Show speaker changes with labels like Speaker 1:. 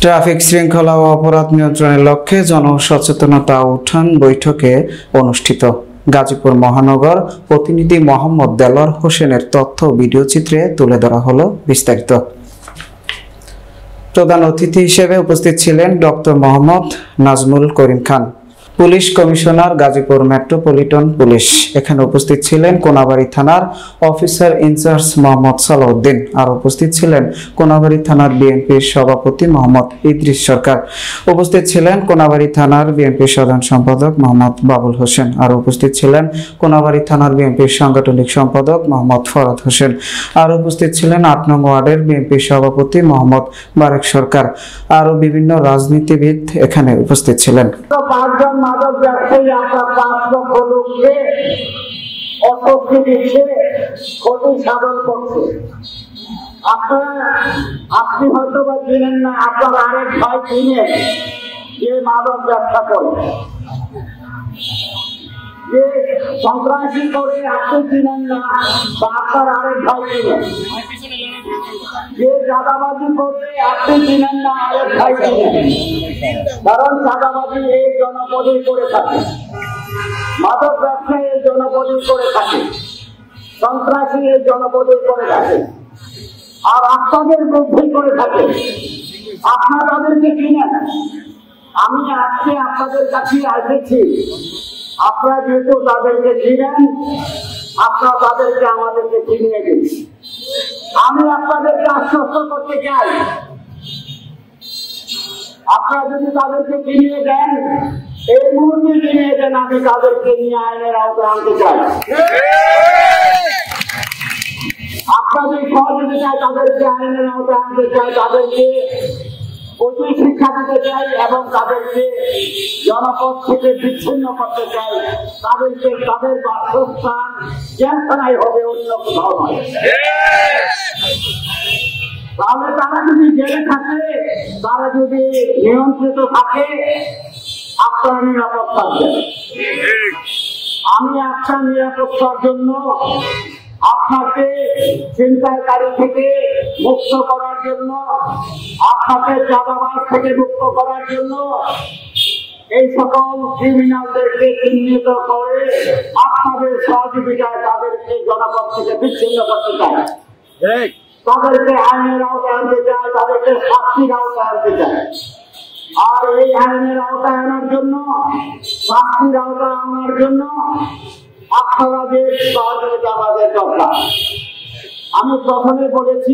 Speaker 1: Traffic শৃঙ্খলা ও অপরাধ নিয়ন্ত্রণের লক্ষ্যে জনসচেতনতা উত্থান বৈঠকে অনুষ্ঠিত। গাজীপুর মহানগর প্রতিনিধি মোহাম্মদ দেলোয়ার হোসেনের তথ্য ভিডিও চিত্রে তুলে ধরা হলো বিস্তারিত। প্রধান অতিথি হিসেবে উপস্থিত ছিলেন doctor Mohammad Nazmul Karim Khan, police commissioner Gazipur metropolitan police. এখানে উপস্থিত ছিলেন কোনাবাড়ী থানার অফিসার ইনচার্জ মোহাম্মদ সালাউদ্দিন। আর উপস্থিত ছিলেন কোনাবাড়ী থানার বিএনপির সভাপতি মোহাম্মদ ইদ্রিস সরকার। উপস্থিত ছিলেন কোনাবাড়ী থানার বিএনপির সাধারণ সম্পাদক মোহাম্মদ বাবুল হোসেন। আর উপস্থিত ছিলেন কোনাবাড়ী থানার বিএনপির সাংগঠনিক সম্পাদক মোহাম্মদ ফরাদ হোসেন। আর উপস্থিত ছিলেন ৮ নং ওয়ার্ডের বিএনপির সভাপতি মোহাম্মদ বারেক সরকার। আরো বিভিন্ন রাজনীতিবিদ এখানে উপস্থিত ছিলেন।
Speaker 2: মাদক ব্যবসায়ী আপনার ৫ লক্ষ লোককে অস্বস্তি দিচ্ছে, ক্ষতি সাধন করছে। আপনি হয়তো বা চিনেন না, আপনার আরেক ভাই চিনে যে মাদক ব্যবসা করে, যে সন্ত্রাসী করে আপনি চিনেন না, বা আপনার আরেক ভাই চিনেন, যে চাঁদাবাজি করে আপনি চিনেন না, আরেক ভাই চিনেন। কারণ চাঁদাবাজি এই জনপদই করে থাকে, মাদক ব্যবসায়ী এই জনপদই করে থাকে, সন্ত্রাসী এই জনপদই করে থাকে, আর আপনাদের মধ্যেই করে থাকে। আপনারা তাদেরকে চিনেন। আমি আজকে আপনাদের কাছে এসেছি, আপনারা যেহেতু তাদেরকে চিনেন, আপনারা তাদেরকে আমাদেরকে চিনিয়ে দিন। আমি আপনাদেরকে আশ্বস্ত করতে চাই, আপনারা যদি তাদেরকে চিনিয়ে দেন, এই মুহূর্তে চিনিয়ে দেন, আমি তাদেরকে নিয়ে আইনের আওতায় আনতে চাই। আপনাদের সহযোগিতায় তাদেরকে আইনের আওতায় আনতে চাই, তাদেরকে উচিত শিক্ষা দিতে চাই এবং তাদেরকে জনপদ থেকে বিচ্ছিন্ন করতে চাই। তাদেরকে তাদের বাসস্থান জেলখানায় হবে, অন্য কোথাও নয়। তাহলে তারা যদি জেলে থাকে, তারা যদি নিয়ন্ত্রিত থাকে, আপনারা নিরাপদ থাকবেন। আমি আপনার নিরাপত্তার জন্য, আপনাকে ছিনতাইকারী থেকে মুক্ত করার জন্য, আপনাকে চাঁদাবাজ থেকে মুক্ত করার জন্য এই সকল ক্রিমিনালদেরকে চিহ্নিত করে আপনাদের সহযোগিতায় তাদেরকে জনপদ থেকে বিচ্ছিন্ন করতে চায়, তাদেরকে আইনের আওতায় আনতে চায়, তাদেরকে শাস্তির আওতায় আনতে চায়। আর এই আইনের আওতায় আনার জন্য, শাস্তির আওতায় আনার জন্য আপনাদের সহযোগিতা আমাদের দরকার। আমি প্রথমে বলেছি